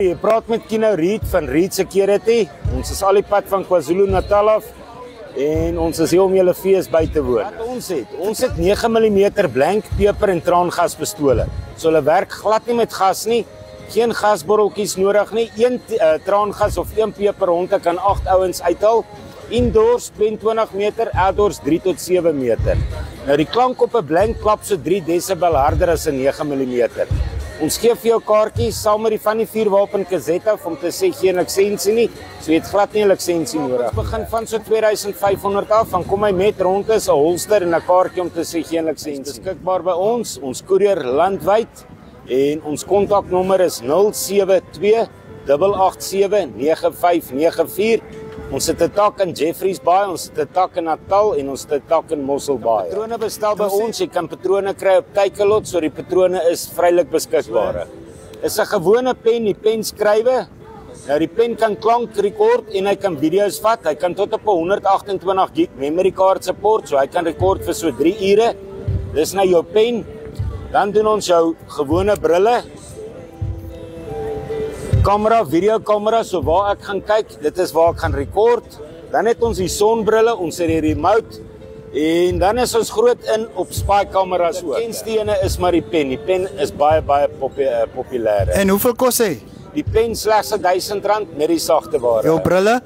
Jy praat met Kino Reed van Reed Security. Ons is al die pad van KwaZulu-Natal af en ons is hier om julle fees by te woon. Ons het 9 mm blank peper en traangas pistole. So hulle werk glad nie met gas nie. Geen gasbotteltjies nodig nie. Een traangas of een peperhonde kan 8 ouens uithaal. Indoors 22 meter, outdoors 3 tot 7 meter. Nou die klank op 'n blank klap so 3 decibel harder as 'n 9 mm. Ons gee vir jou kaartjies saam met die van die vuurwapen kasette om te sê geen lisensie nie. So jy het glad nie 'n lisensie nodig. Ons begin van so 2500 af, dan kom hy met rondes, 'n holster en 'n kaartjie om te sê geen lisensie. Beskikbaar by ons koerier landwyd en ons kontaknommer is 072 887 9594. Ons het 'n tak in Jeffreys Bay, ons het 'n tak in Natal en ons het 'n tak in Mossel Bay. Patrone bestel by ons, jy kan patrone kry op Takealot, so die patrone is vrylik beskikbaar. Is 'n gewone pen, die pen skrywe. Nou die pen kan klank rekord en hy kan video's vat. Hy kan tot op 128 gig memory card support, so hy kan rekord vir so 3 ure. Dis nou jou pen. Dan doen ons jou gewone brille. Kamera, videokamera, so waar ek gaan kyk, dit is waar ek gaan rekord. Dan het ons die sonbrille, ons het die remote en dan is ons groot in op spy kameras ook. Die kenstene is maar die pen. Die pen is baie populêr. En hoeveel kos hy? Die pen slegs R1000 met die sagte ware. Jou brille?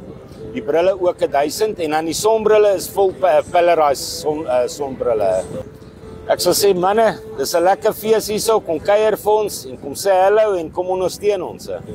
Die brille ook 1000 en dan die sonbrille is vol polarized sonbrille. Ek sal sê manne, dis 'n lekker fees hierso, kom kuier vir ons en kom sê hallo en kom ondersteun ons.